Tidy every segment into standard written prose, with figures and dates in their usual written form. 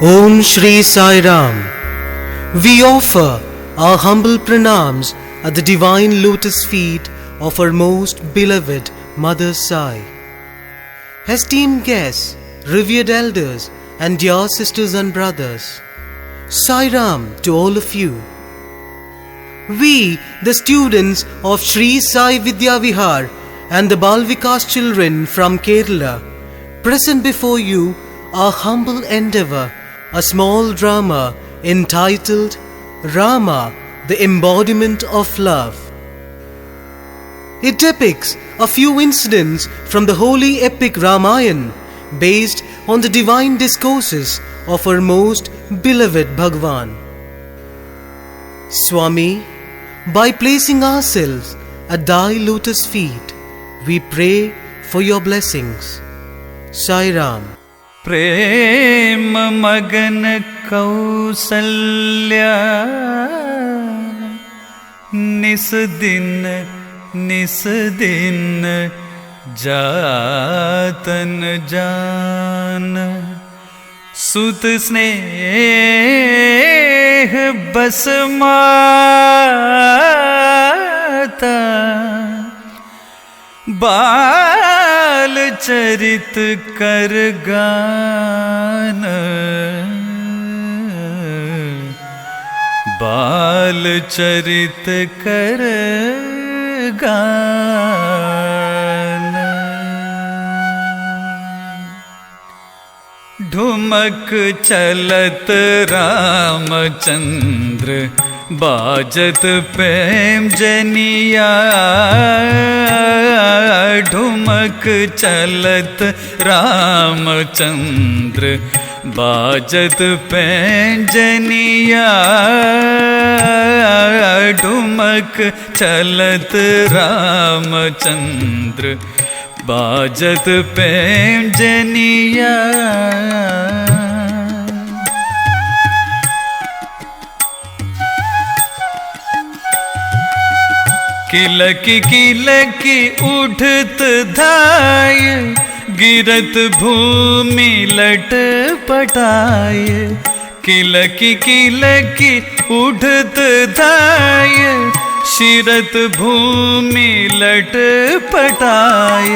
Om Shri Sai Ram. We offer our humble pranams at the divine lotus feet of our most beloved Mother Sai. Esteemed guests, revered elders, and dear sisters and brothers, Sai Ram to all of you. We, the students of Shri Sai Vidya Vihar and the Bal Vikas children from Kerala, present before you our humble endeavor, a small drama entitled Rama, the Embodiment of Love. It depicts a few incidents from the holy epic Ramayana based on the divine discourses of our most beloved Bhagwan. Swami, by placing ourselves at thy lotus feet, we pray for your blessings. Sai Ram. प्रेम मगन कौसल्या निस दिन जातन जान सुत स्नेह बस माता बाल चरित कर गान बाल चरित कर गान ढुमक चलत रामचंद्र बाजत प्रेम जनिया ढुमक चलत रामचंद्र बाजत प्रेम जनिया ढुमक चलत रामचंद्र बाजत प्रेम जनिया किलकी किलकी उठत धाय गिरत भूमि लट पटाय किलकी किलकी उठत धाय शिरत भूमि लट पटाय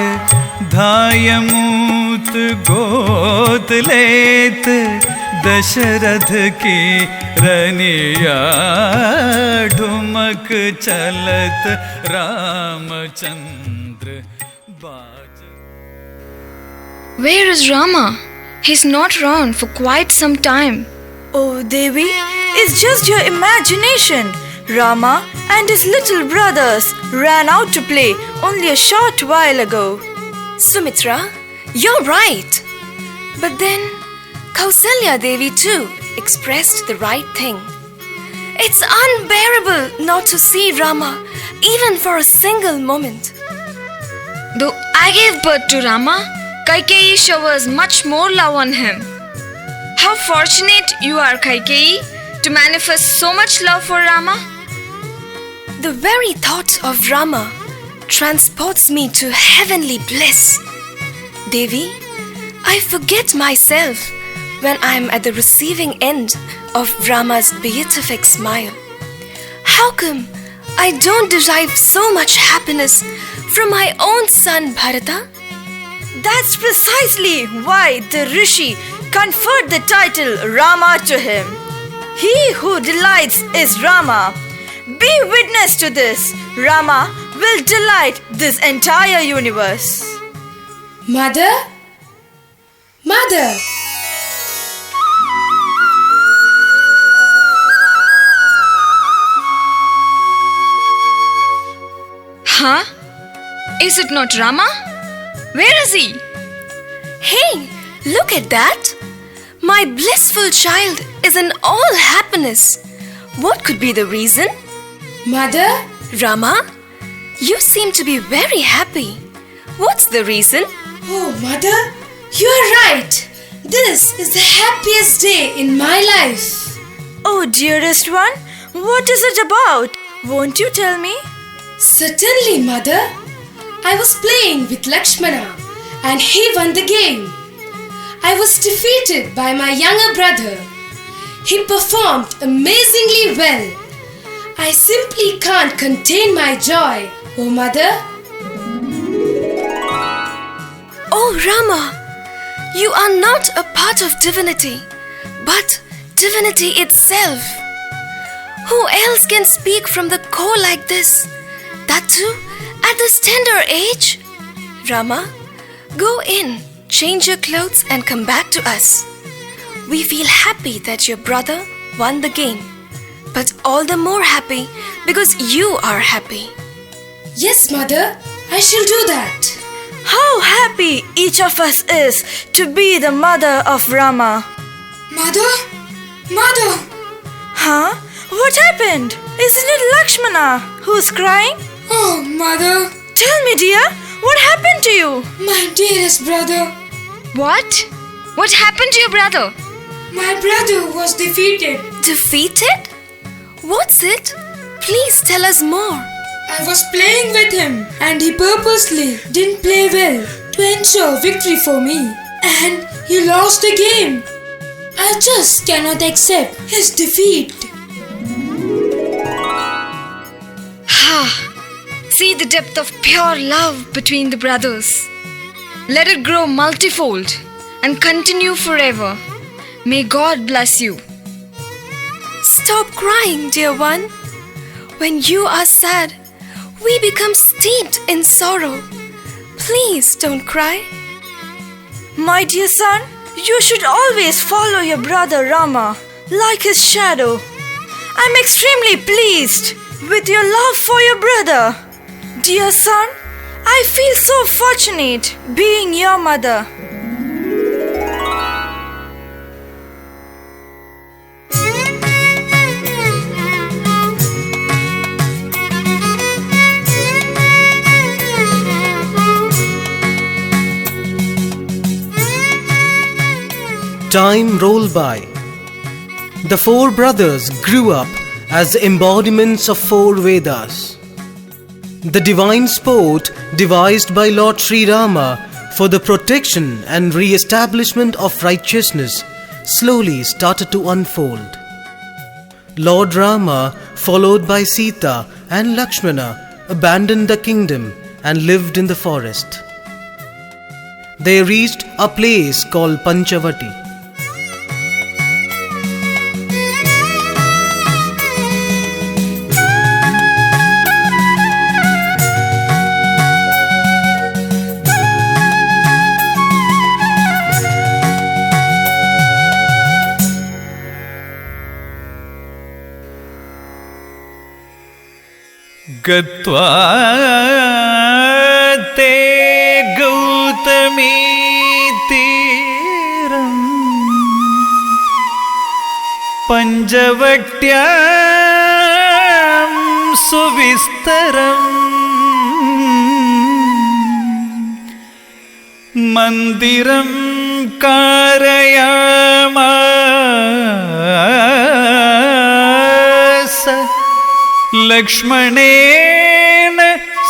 धाय मूत गोद लेत दशरथ की रनिया ढुमक चलत रामचंद्र बाज. Where is Rama? He's not around for quite some time. Oh, Devi, it's just your imagination. Rama and his little brothers ran out to play only a short while ago. Sumitra, you're right. But then Kausalya Devi too expressed the right thing. It's unbearable not to see Rama even for a single moment. Though I gave birth to Rama, Kaikeyi showers much more love on him. How fortunate you are, Kaikeyi, to manifest so much love for Rama. The very thought of Rama transports me to heavenly bliss. Devi, I forget myself when I'm at the receiving end of Rama's beatific smile. How come I don't derive so much happiness from my own son Bharata? That's precisely why the Rishi conferred the title Rama to him. He who delights is Rama. Be witness to this. Rama will delight this entire universe. Mother? Mother! Huh? Is it not Rama? Where is he? Hey, look at that! My blissful child is in all happiness. What could be the reason? Mother? Rama, you seem to be very happy. What's the reason? Oh, Mother, you are right. This is the happiest day in my life. Oh, dearest one, what is it about? Won't you tell me? Certainly, Mother. I was playing with Lakshmana and he won the game. I was defeated by my younger brother. He performed amazingly well. I simply can't contain my joy, oh mother. Oh Rama, you are not a part of divinity, but divinity itself. Who else can speak from the core like this? That too, at this tender age? Rama, go in, change your clothes and come back to us. We feel happy that your brother won the game, but all the more happy because you are happy. Yes, mother, I shall do that. How happy each of us is to be the mother of Rama. Mother? Mother! Huh? What happened? Isn't it Lakshmana who's crying? Oh, mother! Tell me, dear, what happened to you? My dearest brother! What? What happened to your brother? My brother was defeated. Defeated? What's it? Please tell us more. I was playing with him and he purposely didn't play well to ensure victory for me. And he lost the game. I just cannot accept his defeat. See the depth of pure love between the brothers. Let it grow multifold and continue forever. May God bless you. Stop crying, dear one. When you are sad, we become steeped in sorrow. Please don't cry. My dear son, you should always follow your brother Rama like his shadow. I'm extremely pleased with your love for your brother. Dear son, I feel so fortunate being your mother. Time rolled by. The four brothers grew up as the embodiments of four Vedas. The divine sport devised by Lord Sri Rama for the protection and re-establishment of righteousness slowly started to unfold. Lord Rama, followed by Sita and Lakshmana, abandoned the kingdom and lived in the forest. They reached a place called Panchavati. गत्वा ते गौतमी तीरम् पञ्चवट्यां सुविस्तरम् मन्दिरं कारयामास लक्ष्मणेन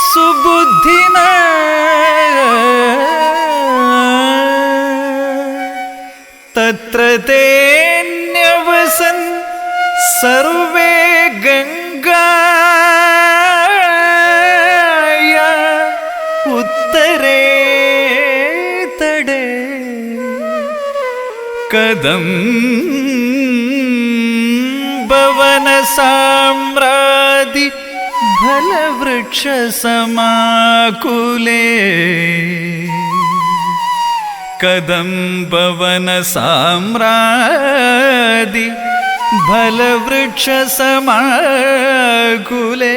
सुबुद्धिना तत्र ते न्यवसन् सर्वे गङ्गाया उत्तरे तडे कदम्बवनसाम्रादि फलवृक्षसमाकुले कदम्बवनसाम्रादि फलवृक्षसमाकुले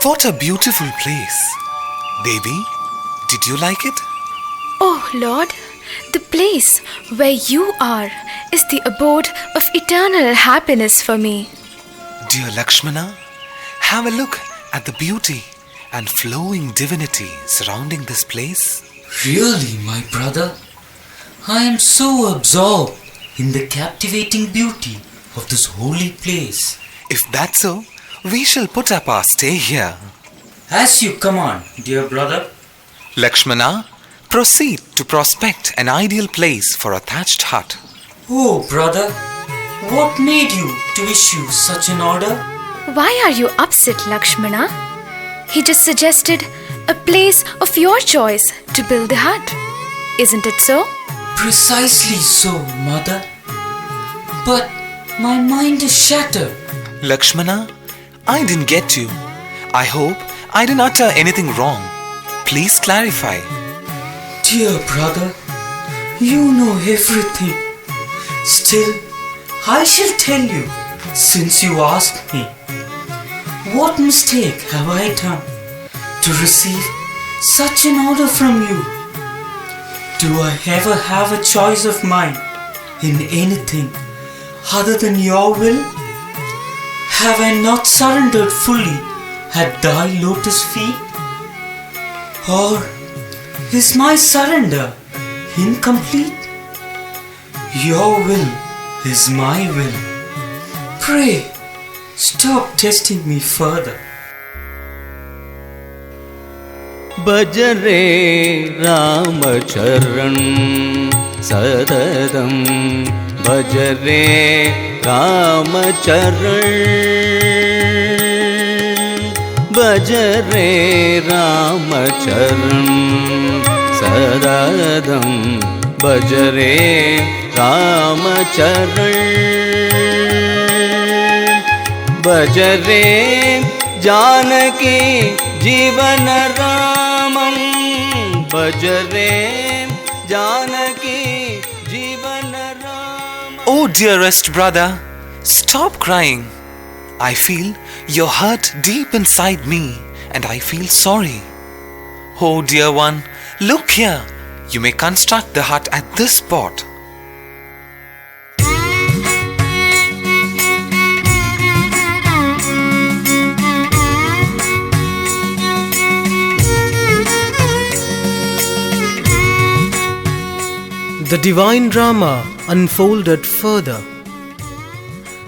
What a beautiful place. Devi, did you like it? Oh Lord, the place where you are is the abode of eternal happiness for me. Dear Lakshmana, have a look at the beauty and flowing divinity surrounding this place. Really, my brother, I am so absorbed in the captivating beauty of this holy place. If that's so, we shall put up our stay here. As you command, dear brother. Lakshmana, proceed to prospect an ideal place for a thatched hut. Oh, brother, what made you to issue such an order? Why are you upset, Lakshmana? He just suggested a place of your choice to build the hut. Isn't it so? Precisely so, mother. But my mind is shattered. Lakshmana, I didn't get you. I hope I didn't utter anything wrong. Please clarify. Dear brother, you know everything. Still, I shall tell you, since you asked me. What mistake have I done to receive such an order from you? Do I ever have a choice of mine in anything other than your will? Have I not surrendered fully at thy lotus feet? Or is my surrender incomplete? Your will is my will. Pray, stop testing me further. भजरे Ramcharan सततं भजरे रामचरण भजरे रामचरण सततं भजरे रामचरण भजरे जानकी जीवन रामं भजरे जानकी जीवन रामं. Oh, dearest brother, stop crying. I feel your hurt deep inside me and I feel sorry. Oh, dear one, look here. You may construct the hut at this spot. The divine drama unfolded further.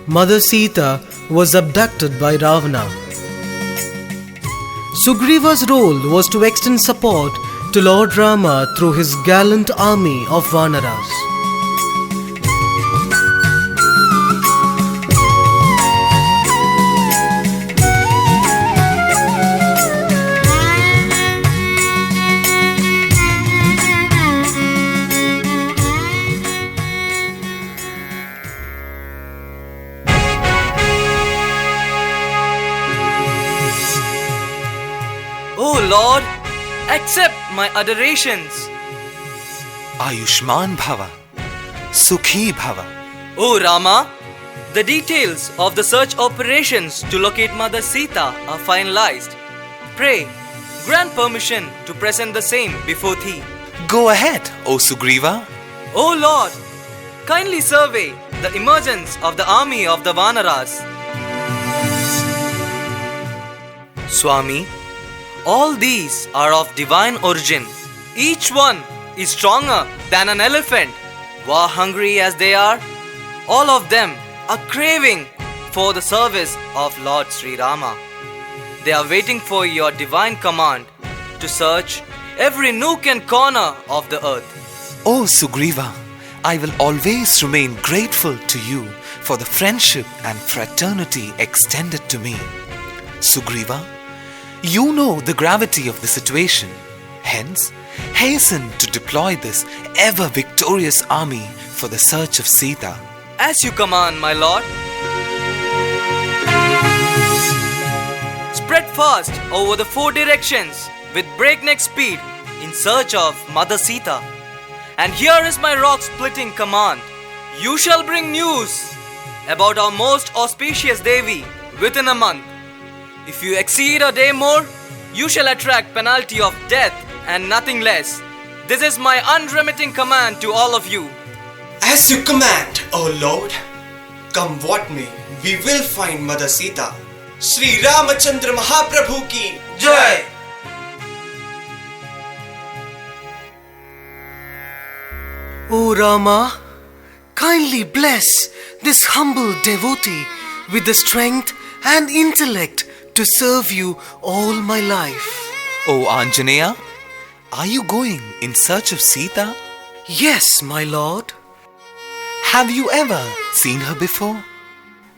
Mother Sita was abducted by Ravana. Sugriva's role was to extend support to Lord Rama through his gallant army of Vanaras. Oh Lord, accept my adorations. Ayushman Bhava, Sukhi Bhava. Oh Rama, the details of the search operations to locate Mother Sita are finalized. Pray, grant permission to present the same before thee. Go ahead, O Sugriva. Oh Lord, kindly survey the emergence of the army of the Vanaras. Swami, all these are of divine origin. Each one is stronger than an elephant. War-hungry as they are, all of them are craving for the service of Lord Sri Rama. They are waiting for your divine command to search every nook and corner of the earth. O Sugriva, I will always remain grateful to you for the friendship and fraternity extended to me. Sugriva, you know the gravity of the situation. Hence, hasten to deploy this ever-victorious army for the search of Sita. As you command, my lord. Spread fast over the 4 directions with breakneck speed in search of Mother Sita. And here is my rock-splitting command. You shall bring news about our most auspicious Devi within a month. If you exceed a day more, you shall attract penalty of death and nothing less. This is my unremitting command to all of you. As you command, O Lord, come what may, we will find Mother Sita. Sri Ramachandra Mahaprabhu ki Jai! O Rama, kindly bless this humble devotee with the strength and intellect to serve you all my life. Oh Anjaneya, are you going in search of Sita? Yes, my lord. Have you ever seen her before?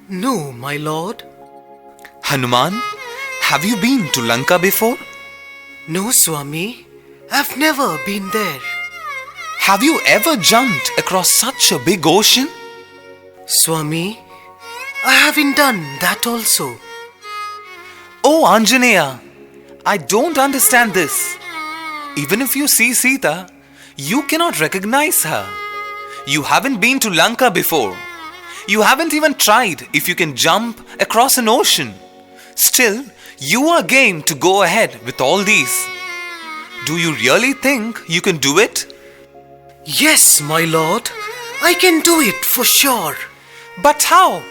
No, my lord. Hanuman, have you been to Lanka before? No, Swami. I've never been there. Have you ever jumped across such a big ocean? Swami, I haven't done that also. Oh Anjaneya, I don't understand this. Even if you see Sita, you cannot recognize her. You haven't been to Lanka before. You haven't even tried if you can jump across an ocean. Still, you are game to go ahead with all these. Do you really think you can do it? Yes, my lord. I can do it for sure. But how?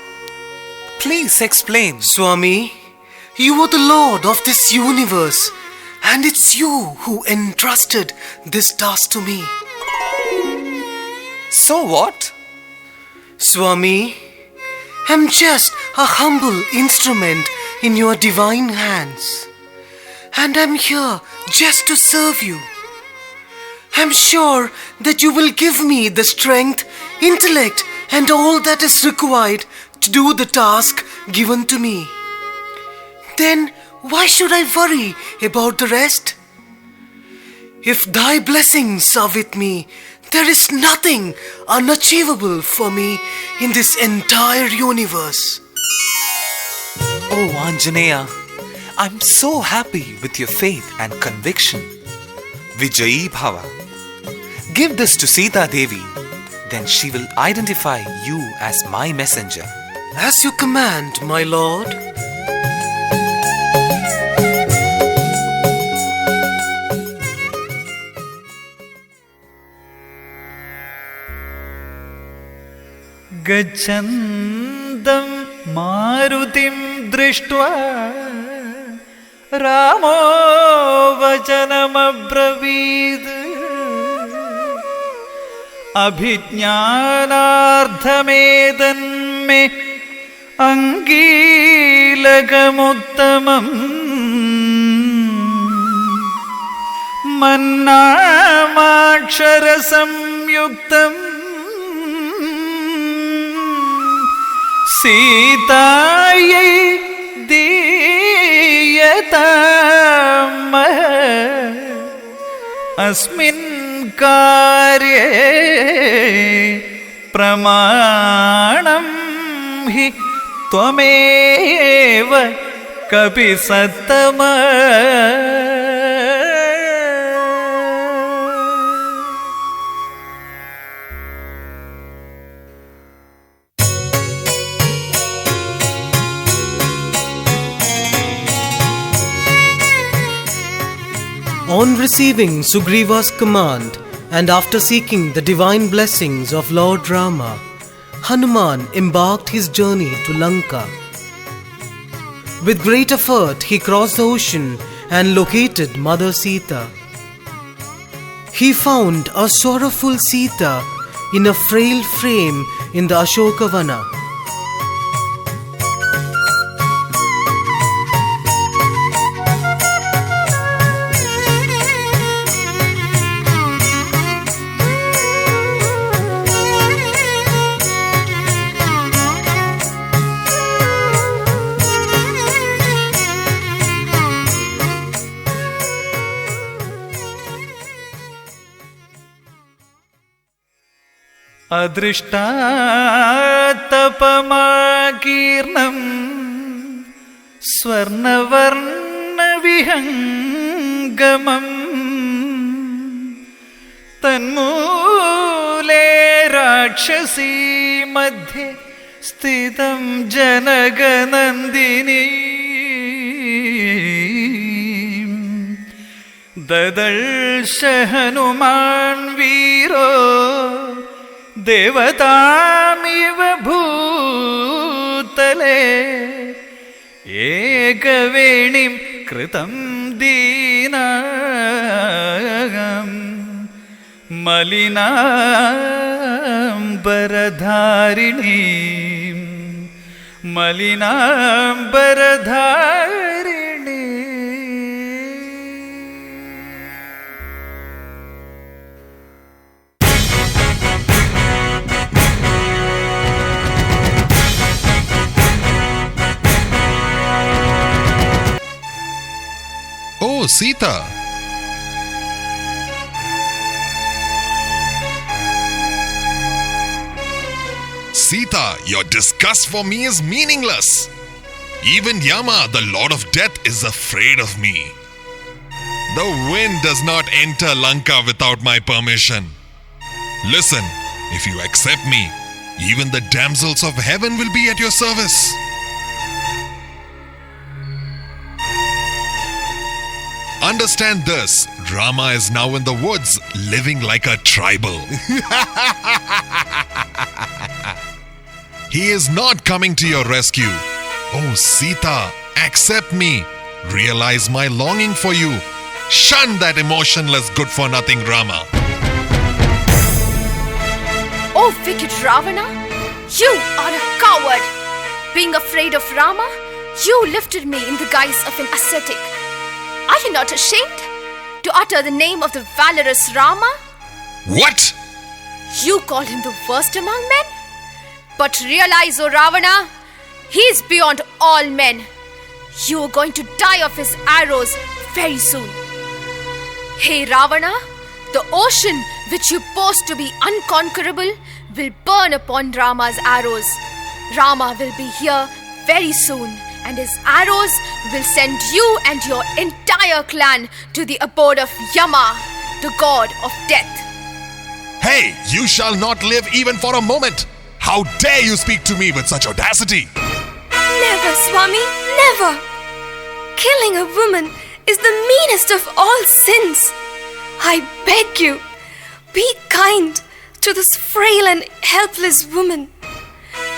Please explain. Swami, you are the lord of this universe, and it's you who entrusted this task to me. So what? Swami, I'm just a humble instrument in your divine hands, and I'm here just to serve you. I'm sure that you will give me the strength, intellect, and all that is required to do the task given to me. Then why should I worry about the rest? If thy blessings are with me, there is nothing unachievable for me in this entire universe. Oh Anjaneya, I'm so happy with your faith and conviction. Vijayi Bhava. Give this to Sita Devi, then she will identify you as my messenger. As you command, my lord. गच्छन्दं मारुतिं दृष्ट्वा रामो वचनमब्रवीत् अभिज्ञानार्थमेतन्मे अङ्गीलकमुत्तमम् मन्नामाक्षरसंयुक्तम् सीतायै दीयताम् अस्मिन् कार्ये प्रमाणं हि त्वमेव कपिसत्तम On receiving Sugriva's command and after seeking the divine blessings of Lord Rama, Hanuman embarked his journey to Lanka. With great effort, he crossed the ocean and located Mother Sita. He found a sorrowful Sita in a frail frame in the Ashokavana. अदृष्टातपमाकीर्णं स्वर्णवर्णविहङ्गमं तन्मूले राक्षसी मध्ये स्थितं जनकनन्दिनी ददर्श हनुमान् वीरो देवतामिव भूतले एकवेणीं कृतं दीनां मलिनाम्बरधारिणीं Sita. Sita, your disgust for me is meaningless. Even Yama, the Lord of Death, is afraid of me. The wind does not enter Lanka without my permission. Listen, if you accept me, even the damsels of heaven will be at your service. Understand this, Rama is now in the woods, living like a tribal. He is not coming to your rescue. Oh Sita, accept me. Realize my longing for you. Shun that emotionless good-for-nothing Rama. Oh, wicked Ravana, you are a coward. Being afraid of Rama, you lifted me in the guise of an ascetic. Are you not ashamed to utter the name of the valorous Rama? What? You call him the worst among men? But realize, O Ravana, he is beyond all men. You are going to die of his arrows very soon. Hey Ravana, the ocean which you boast to be unconquerable will burn upon Rama's arrows. Rama will be here very soon, and his arrows will send you and your entire clan to the abode of Yama, the god of death. Hey, you shall not live even for a moment. How dare you speak to me with such audacity? Never, Swami, never. Killing a woman is the meanest of all sins. I beg you, be kind to this frail and helpless woman.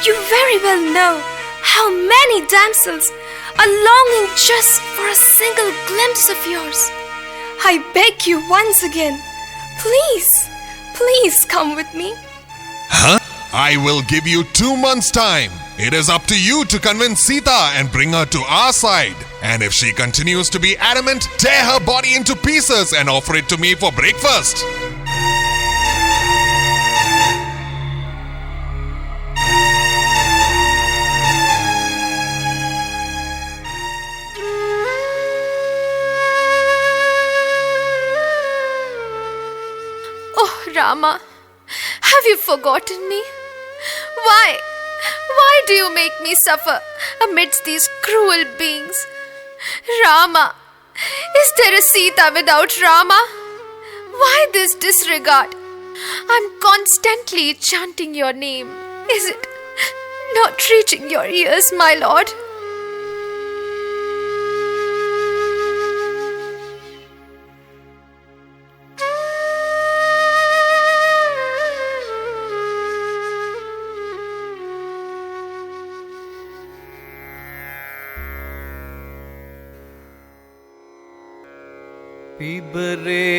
You very well know how many damsels are longing just for a single glimpse of yours. I beg you once again, please come with me. Huh? I will give you 2 months' time. It is up to you to convince Sita and bring her to our side. And if she continues to be adamant, tear her body into pieces and offer it to me for breakfast. Oh, Rama, have you forgotten me? Why do you make me suffer amidst these cruel beings? Rama, is there a Sita without Rama? Why this disregard? I'm constantly chanting your name. Is it not reaching your ears, my lord? पिबरे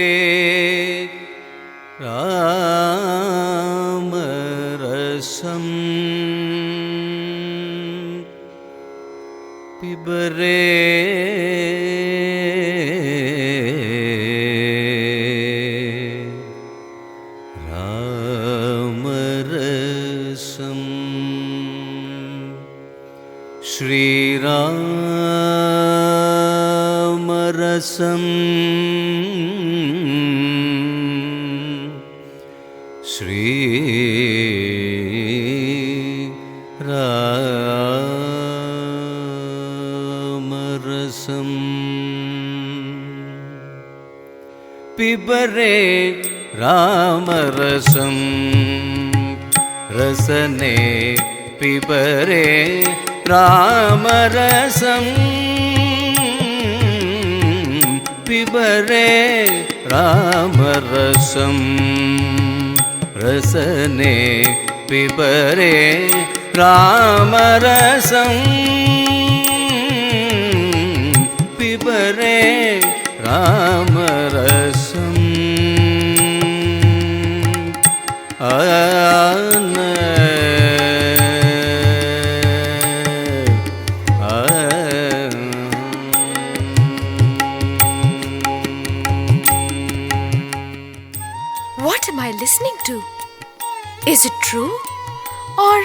Ram rasam पिबरे Ram rasam Shri Ram rasam Shri Ram rasam पिबरे Ram rasam रसने पिबरे Ram rasam पिबरे Ram rasam रसने पिबरे Ram rasam पिबरे Ram rasam What am I listening to? Is it true? Or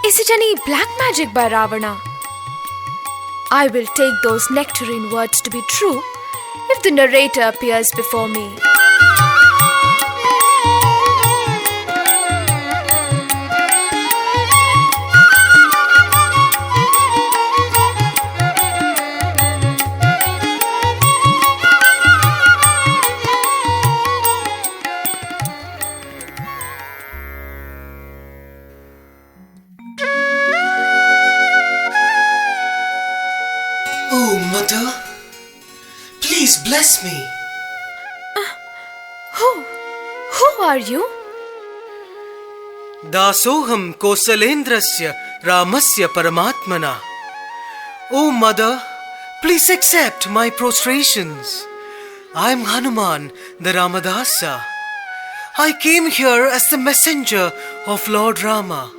is it any black magic by Ravana? I will take those nectarine words to be true if the narrator appears before me. Oh, Mother, please bless me. Who are you? Dasoham Kosalendrasya Ramasya Paramatmana. Oh, Mother, please accept my prostrations. I am Hanuman, the Ramadasa. I came here as the messenger of Lord Rama.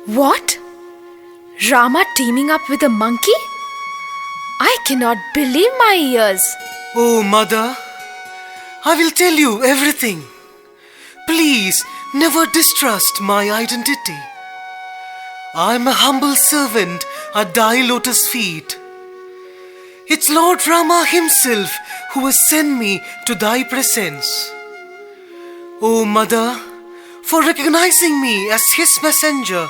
What? Rama teaming up with a monkey? I cannot believe my ears. Oh, Mother, I will tell you everything. Please never distrust my identity. I am a humble servant at thy lotus feet. It's Lord Rama himself who has sent me to thy presence. Oh, Mother, for recognizing me as his messenger,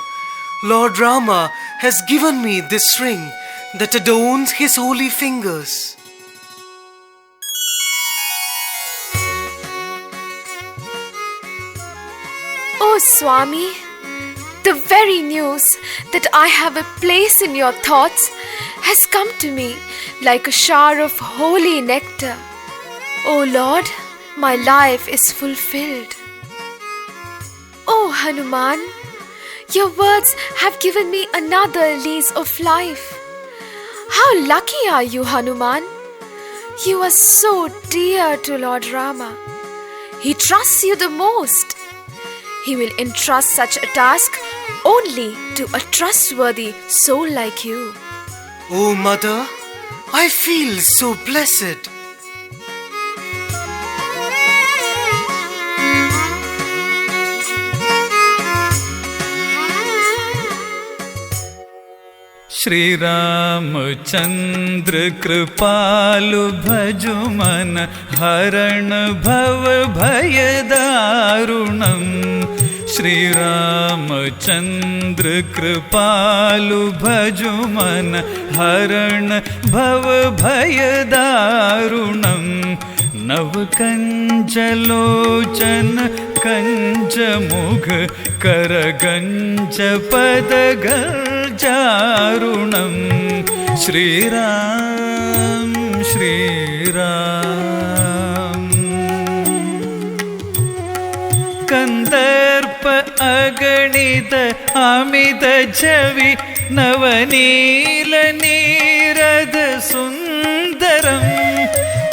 Lord Rama has given me this ring that adorns his holy fingers. Oh, Swami, the very news that I have a place in your thoughts has come to me like a shower of holy nectar. Oh Lord, my life is fulfilled. Oh Hanuman, your words have given me another lease of life. How lucky are you, Hanuman? You are so dear to Lord Rama. He trusts you the most. He will entrust such a task only to a trustworthy soul like you. Oh, Mother, I feel so blessed. Shri Ramchandra कृपालु भजु मन हरण भव भय दारुणम् श्री रामचंद्र कृपालु भजु मन हरण भव भय दारुणम् नव कंचलोचन कंच मुख कर गंच पद चारुणं श्रीराम श्रीराम कंदर्प अगणित अमित छवि नवनील नीरद सुंदरम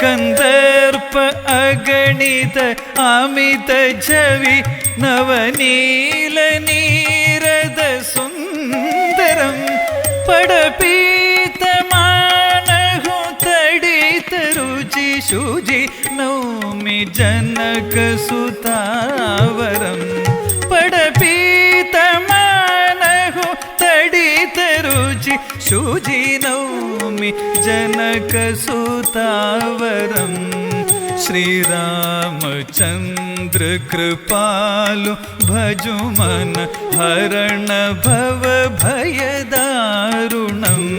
कंदर्प अगणित अमित छवि नवनील नीरद सुंदरम पड़पीतमानहु तडित रुचि शुचि नौमि जनक सुतावरम पड़पीतमानहु तडित रुचि शुचि नौमि जनक सुतावरम श्री रामचंद्र कृपालु भजु मन हरण भव भय दारुणम्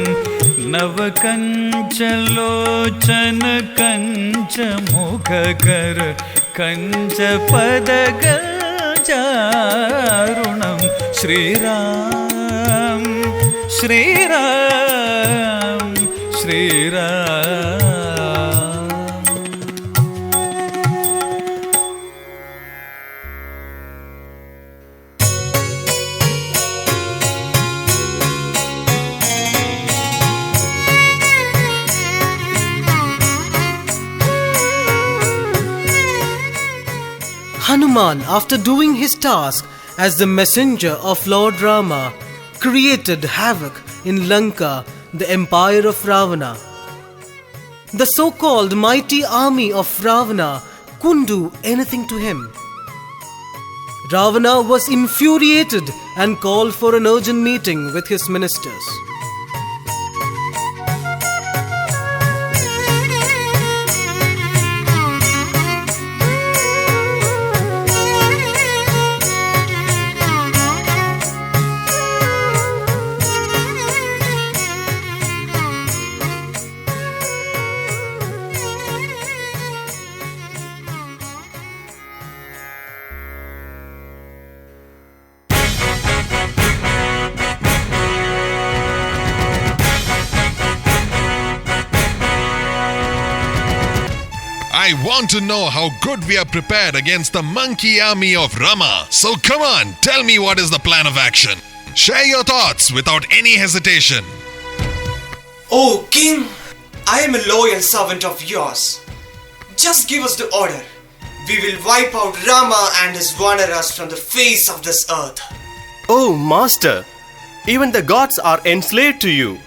नव कंचलोचन कंच मुख कर कंच पद चारुणम् Shriram Shriram Shriram Hanuman, after doing his task as the messenger of Lord Rama, created havoc in Lanka, the empire of Ravana. The so-called mighty army of Ravana couldn't do anything to him. Ravana was infuriated and called for an urgent meeting with his ministers. I want to know how good we are prepared against the monkey army of Rama. So come on, tell me what is the plan of action. Share your thoughts without any hesitation. Oh, King, I am a loyal servant of yours. Just give us the order. We will wipe out Rama and his wanderers from the face of this earth. Oh, Master, even the gods are enslaved to you.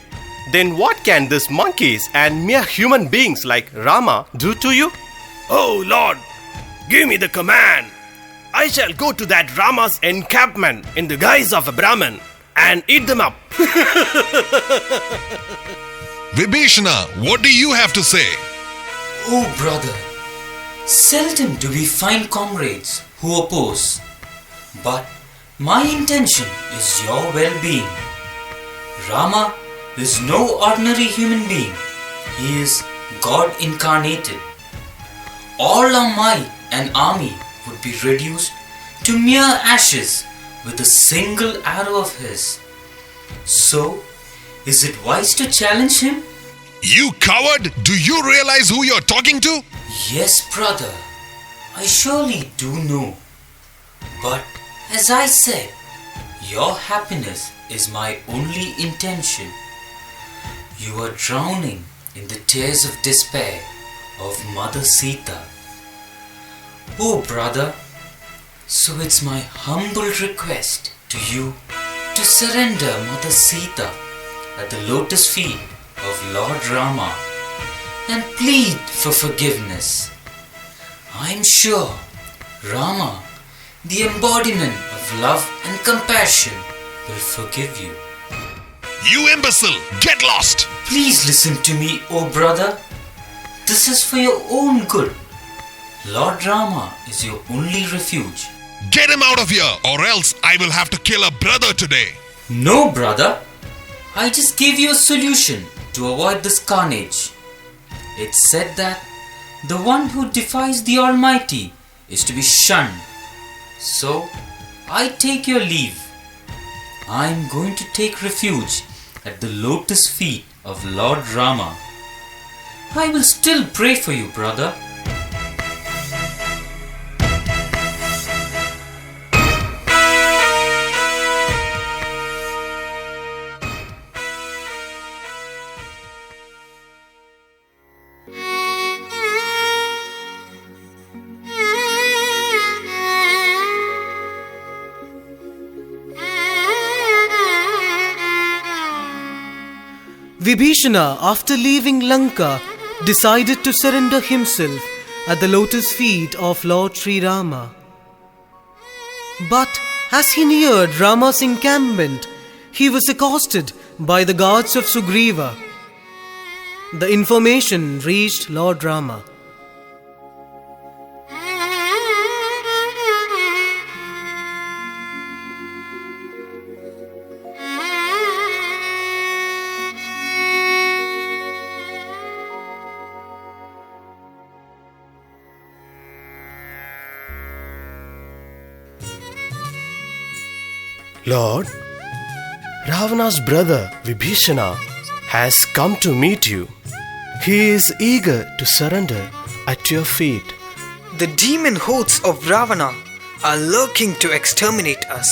Then what can these monkeys and mere human beings like Rama do to you? Oh Lord, give me the command. I shall go to that Rama's encampment in the guise of a Brahmin and eat them up. Vibhishana, what do you have to say? Oh brother, seldom do we find comrades who oppose. But my intention is your well-being. Rama is no ordinary human being. He is God incarnated. All our might and army would be reduced to mere ashes with a single arrow of his. So, is it wise to challenge him? You coward! Do you realize who you're talking to? Yes, brother. I surely do know. But as I said, your happiness is my only intention. You are drowning in the tears of despair of Mother Sita. Oh brother, so it's my humble request to you to surrender Mother Sita at the lotus feet of Lord Rama and plead for forgiveness. I'm sure Rama, the embodiment of love and compassion, will forgive you. You imbecile! Get lost! Please listen to me, oh brother. This is for your own good. Lord Rama is your only refuge. Get him out of here, or else I will have to kill a brother today. No, brother. I just gave you a solution to avoid this carnage. It's said that the one who defies the Almighty is to be shunned. So, I take your leave. I'm going to take refuge at the lotus feet of Lord Rama. I will still pray for you, brother. Vibhishana, after leaving Lanka, decided to surrender himself at the lotus feet of Lord Sri Rama. But as he neared Rama's encampment, he was accosted by the guards of Sugriva. The information reached Lord Rama. Lord, Ravana's brother Vibhishana has come to meet you. He is eager to surrender at your feet. The demon hosts of Ravana are lurking to exterminate us.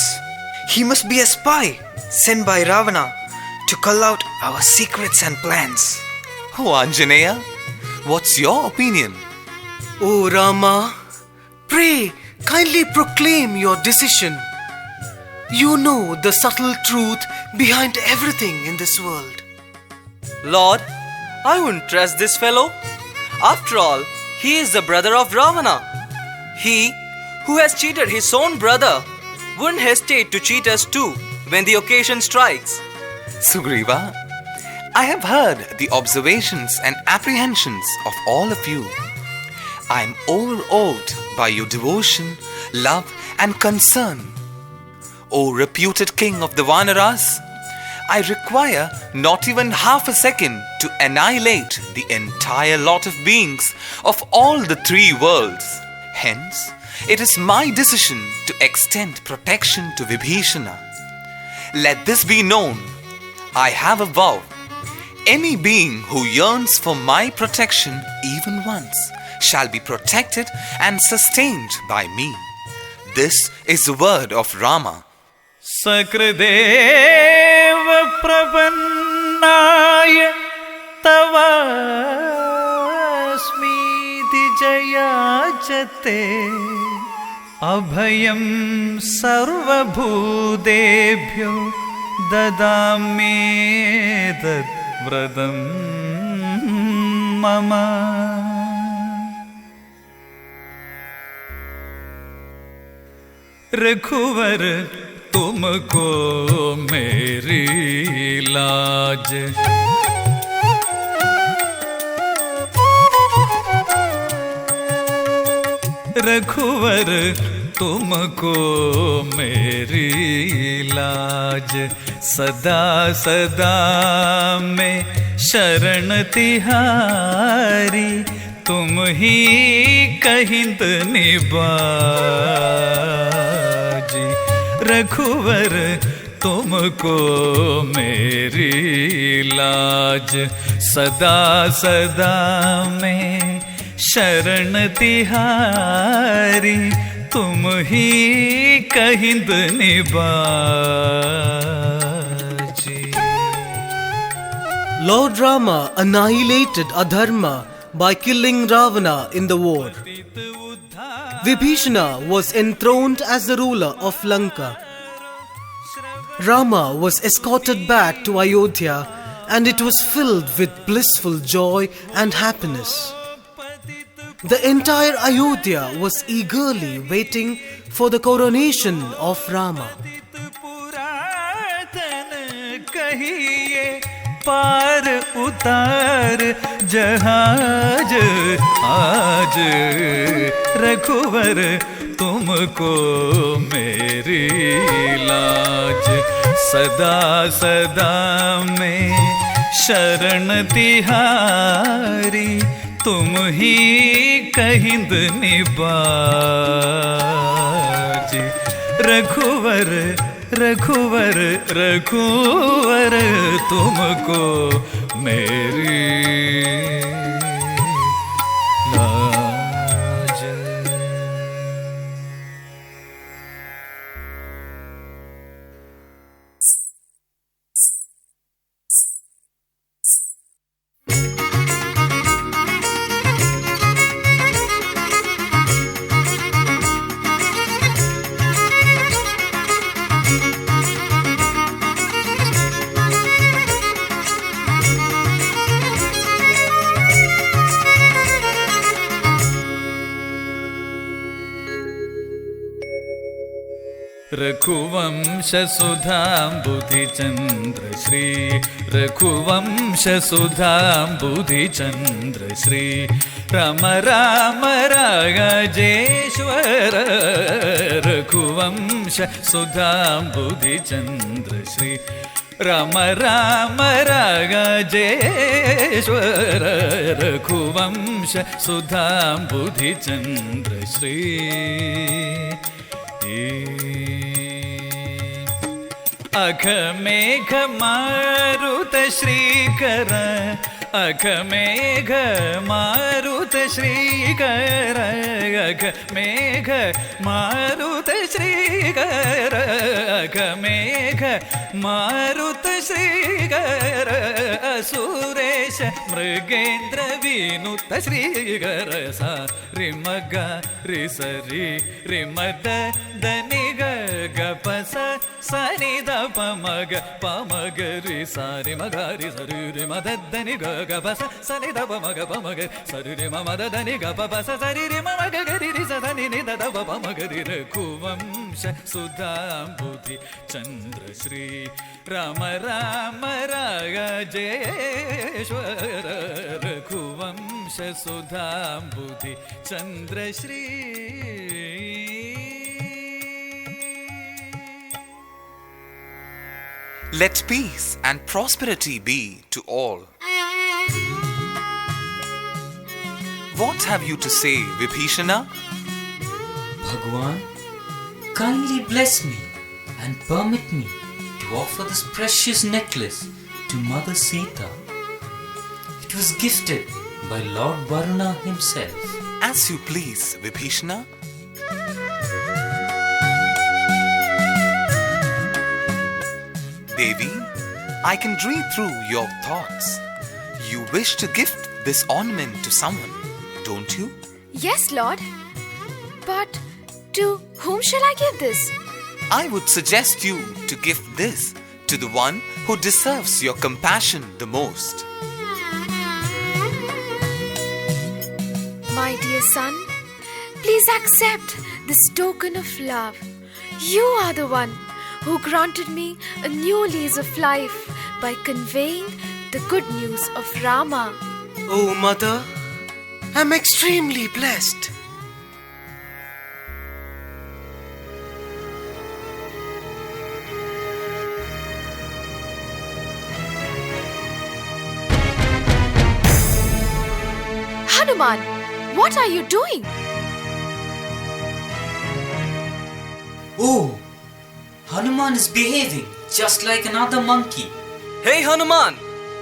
He must be a spy sent by Ravana to cull out our secrets and plans. Oh, Anjaneya, what's your opinion? O Rama, pray kindly proclaim your decision. You know the subtle truth behind everything in this world. Lord, I wouldn't trust this fellow. After all, he is the brother of Ravana. He who has cheated his own brother wouldn't hesitate to cheat us too when the occasion strikes. Sugriva, I have heard the observations and apprehensions of all of you. I am overawed by your devotion, love and concern. O reputed king of the Vanaras, I require not even half a second to annihilate the entire lot of beings of all the three worlds. Hence, it is my decision to extend protection to Vibhishana. Let this be known. I have a vow. Any being who yearns for my protection even once shall be protected and sustained by me. This is the word of Rama. Sakradev prabannaya tavasmi dijayajate abhayam sarvabhudebhyo dadamedad vradam mama. रघुवर तुमको मेरी लाज, रघुवर तुमको मेरी लाज, सदा सदा में शरण तिहारी, तुम ही कहिंद निबाजी। रघुवर तुमको मेरी लाज, सदा सदा में शरण तिहारी, तुम ही कहिंद निबाजी। Lord Rama annihilated Adharma by killing Ravana in the war. Vibhishana was enthroned as the ruler of Lanka. Rama was escorted back to Ayodhya, and it was filled with blissful joy and happiness. The entire Ayodhya was eagerly waiting for the coronation of Rama. पार उतार जहाज आज, रघुवर तुमको मेरी लाज, सदा सदा में शरण तिहारी, तुम ही कहिंद निबाजी। रघुवर रघुवर रघुवर तुमको मेरी लाज। रघुवंश सुधांबुधि चंद्र श्री, रघुवंश सुधांबुधि चंद्र श्री, राम राम राजेश्वर, रघुवंश सुधांबुधि चंद्र श्री, राम राम राजेश्वर, रघुवंश सुधांबुधि चंद्र श्री। अघ मेघ मारुत श्रीकर, अघ मेघ मारुत श्रीकर, अघ मेघ मारुत श्रीकर, अघ मेघ मारुत श्रीकर, असुरेश मृगेन्द्र विनुत श्रीकर, सा रिम ग रि सरि रिम द नि ग ग प स नि द प म ग रि सा रि म ग रि स रि रि म द नि ग ग प स नि द प म ग स रि रि म द नि ग प स रि रि म ग रि रि स द नि द प म ग रि। रघुवंश सुधांबुधि चंद्र श्री, राम राम राजेश्वर, रघुवंश सुधांबुधि चंद्र Shri. Let peace and prosperity be to all. What have you to say, Vibhishana? Bhagwan, kindly bless me and permit me to offer this precious necklace to Mother Sita. It was gifted by Lord Varuna himself. As you please, Vibhishana. Devi, I can read through your thoughts. You wish to gift this ornament to someone, don't you? Yes, Lord. But to whom shall I give this? I would suggest you to gift this to the one who deserves your compassion the most. My dear son, please accept this token of love. You are the one who granted me a new lease of life by conveying the good news of Rama. Oh, Mother, I'm extremely blessed. Hanuman, what are you doing? Oh, Hanuman is behaving just like another monkey. Hey Hanuman,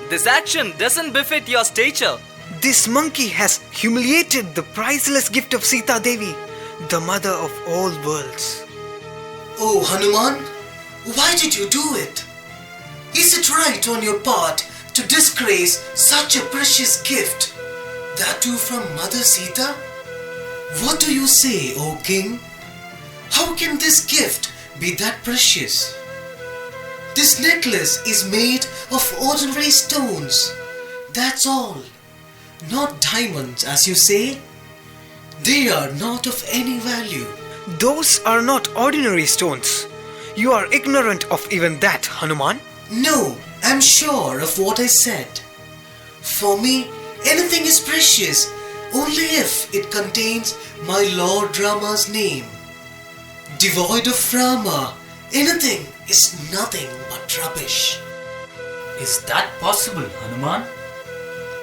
this action doesn't befit your stature. This monkey has humiliated the priceless gift of Sita Devi, the mother of all worlds. Oh, Hanuman, why did you do it? Is it right on your part to disgrace such a precious gift? That too from Mother Sita? What do you say, O King? How can this gift be that precious? This necklace is made of ordinary stones. That's all. Not diamonds, as you say. They are not of any value. Those are not ordinary stones. You are ignorant of even that, Hanuman. No, I'm sure of what I said. For me, anything is precious only if it contains my Lord Rama's name. Devoid of Rama, anything is nothing but rubbish. Is that possible, Hanuman?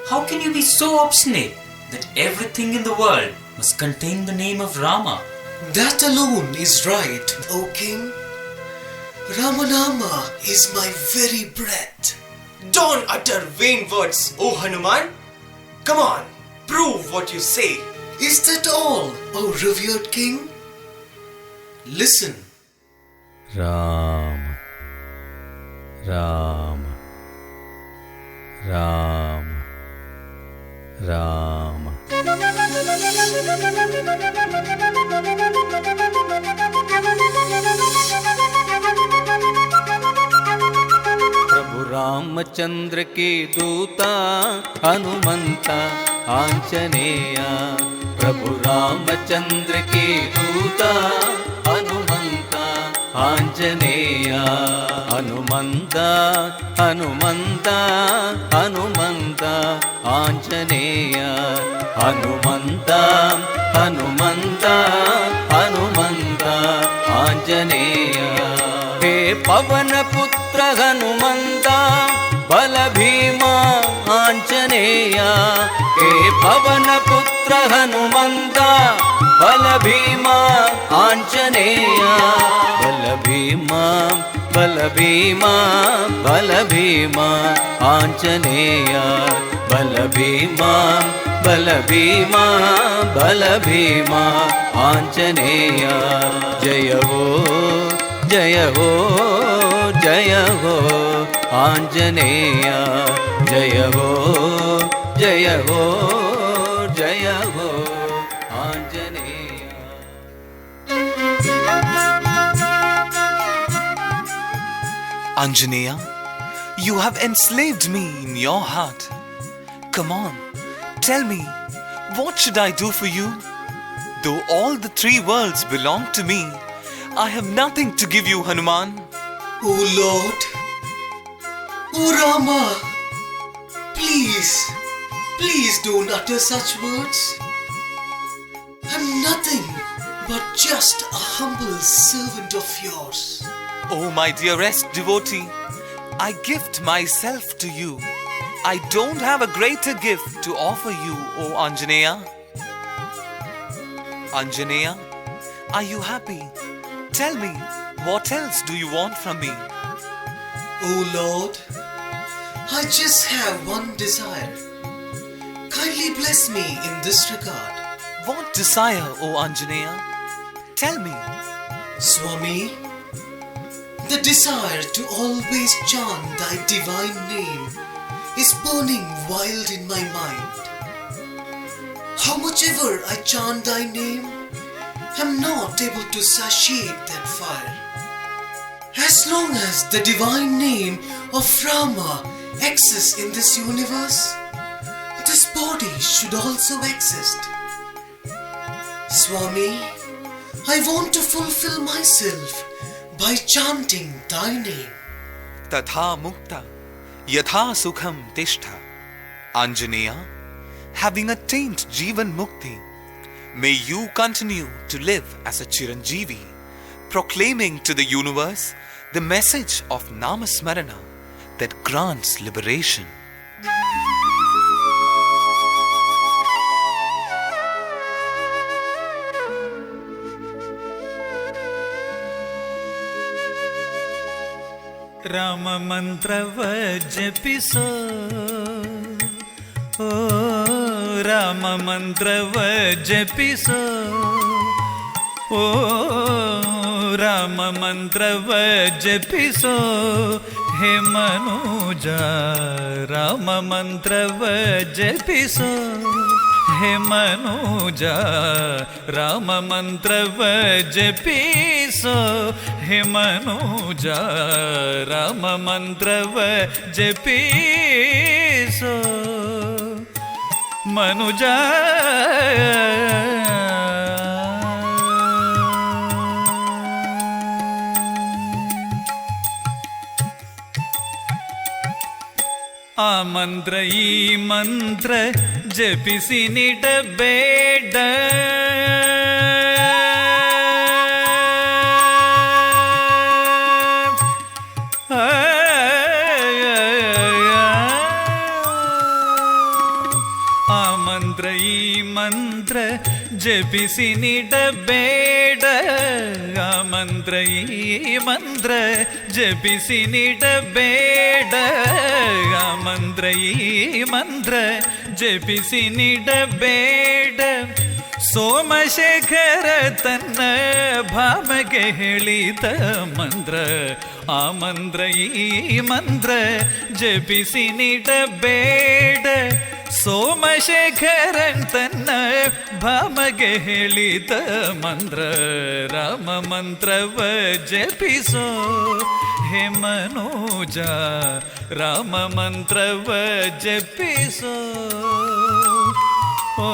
How can you be so obstinate that everything in the world must contain the name of Rama? That alone is right, O King. Ramanama is my very breath. Don't utter vain words, O Hanuman. Come on, prove what you say. Is that all, O revered king? Listen. Ram, Ram, Ram, Ram. प्रभु रामचंद्र के दूता हनुमंता आंजनेया, प्रभु रामचंद्र के दूता हनुमंता आंजनेया, हनुमंता हनुमंता हनुमंता आंजनेया, हनुमंता हनुमंता हनुमंता आंजनेया। हे पवन पुत्र हनुमंता बल भीमा आंजनेया, हे पवन पुत्र हनुमंता बल भीमा आंजनेया, बल भीमा बल भीमा बल भीमा आंजनेया, बल भीमा बल भीमा बल भीमा आंजनेया। जय हो जय हो जय हो आंजनेया, जय हो जय हो जय हो Anjaneya. Anjaneya, you have enslaved me in your heart. Come on, tell me, what should I do for you? Though all the three worlds belong to me, I have nothing to give you, Hanuman. Oh Lord, oh Rama, please, please don't utter such words. I'm nothing but just a humble servant of yours. Oh, my dearest devotee, I gift myself to you. I don't have a greater gift to offer you, O Anjaneya. Anjaneya, are you happy? Tell me, what else do you want from me? Oh Lord, I just have one desire. Kindly bless me in this regard. What desire, O Anjaneya? Tell me. Swami, the desire to always chant thy divine name is burning wild in my mind. How much ever I chant thy name, I'm not able to satiate that fire. As long as the divine name of Rama exists in this universe, this body should also exist. Swami, I want to fulfill myself by chanting thy name. Tatha mukta, yatha sukham tishtha. Anjaneya, having attained Jivan Mukti, may you continue to live as a Chiranjeevi, proclaiming to the universe the message of Namasmarana that grants liberation. Rama ಮಂತ್ರವ ಜಪಿಸೋ ಓ ರಾಮ ಮಂತ್ರವ ಜಪಿಸೋ ಓ ರಾಮ ಮಂತ್ರವ ಜಪಿಸೋ ಹೇ ಮನೋಜ ರಾಮ ಮಂತ್ರವ ಜಪಿಸೋ ಹೇ ಮನೋಜ ರಾಮ ಮಂತ್ರವ ಜಪಿಸೋ ಹೇ ಮನೋಜ ರಾಮ ಮಂತ್ರವ ಜಪಿಸೋ ಮನುಜ ಆ ಮಂತ್ರ ಈ ಮಂತ್ರ ಜಪಿಸಿ ನಿಡಬೇಡ ಆ ಮಂತ್ರ ಈ ಮಂತ್ರ ಜಪಿಸಿ ನಿಡಬೇಡ ಆ ಮಂತ್ರ ಈ ಮಂತ್ರ ಜಪಿಸಿ ನಿಡಬೇಡ ಆ ಮಂತ್ರ ಈ ಮಂತ್ರ ಜಪಿಸಿ ನಿಡಬೇಡ ಸೋಮಶೇಖರ ತನ್ನ ಭಾಮಗೆ ಹೇಳಿದ ಮಂತ್ರ ಆ ಮಂತ್ರ ಈ ಮಂತ್ರ ಜಪಿಸಿ ನಿಡಬೇಡ ಸೋಮಶೇಖರನ್ ತನ್ನ ಭಾಮಗೆ ಹೇಳಿದ ಮಂತ್ರ ರಾಮ ಮಂತ್ರವ ಜಪಿಸೋ ಹೇ ಮನೋಜ ರಾಮ ಮಂತ್ರವ ಜಪಿಸೋ ಓ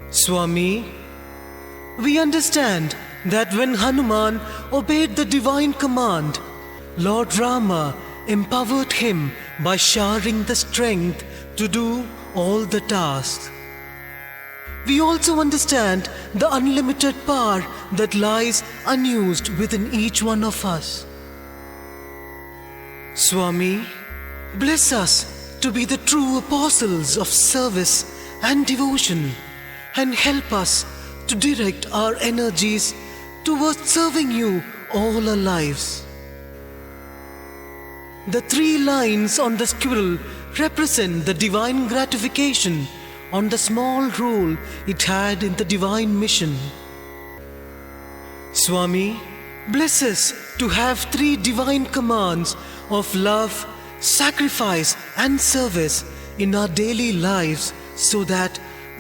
Swami, we understand that when Hanuman obeyed the divine command, Lord Rama empowered him by showering the strength to do all the tasks. We also understand the unlimited power that lies unused within each one of us. Swami, bless us to be the true apostles of service and devotion, and help us to direct our energies towards serving you all our lives. The 3 lines on the squirrel represent the divine gratification on the small role it had in the divine mission. Swami, bless us to have 3 divine commands of love, sacrifice, and service in our daily lives so that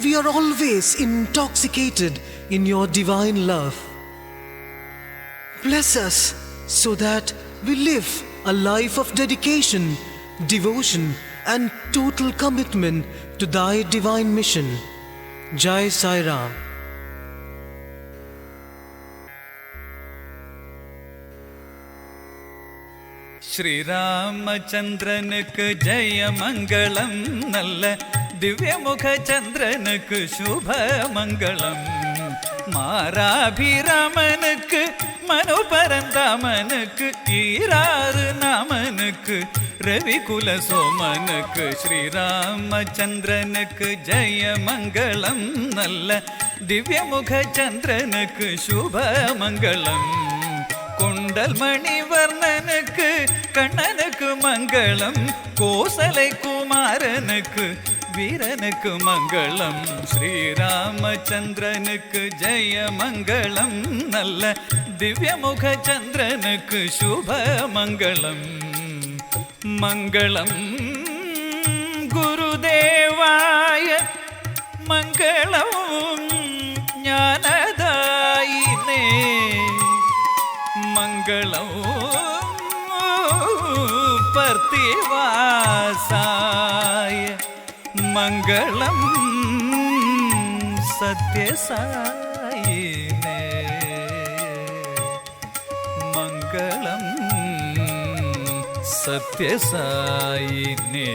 we are always intoxicated in your divine love. Bless us so that we live a life of dedication, devotion, and total commitment to thy divine mission. Jai Sai Ram. ஸ்ரீராமச்சந்திரனுக்கு ஜெய மங்களம், நல்ல திவ்யமுக சந்திரனுக்கு சுப மங்களம். மாராபிராமனுக்கு மனு பரந்தாமனுக்கு ஈராறு நாமனுக்கு ரவிகுல சோமனுக்கு ஸ்ரீராமச்சந்திரனுக்கு ஜெய மங்களம், நல்ல திவ்யமுக சந்திரனுக்கு சுப மங்களம். கொண்டல் மணிவர்ணனுக்கு கண்ணனுக்கு மங்களம், கோசலை குமாரனுக்கு வீரனுக்கு மங்களம். ஸ்ரீராமச்சந்திரனுக்கு ஜெய மங்களம், நல்ல திவ்யமுக சந்திரனுக்கு சுப மங்களம். மங்களம் குருதேவாய மங்களம் ஞானதாயினே, மங்களம் பர்த்திவாசாய, மங்களம் சத்யசாயினே, மங்களம் சத்யசாயினே.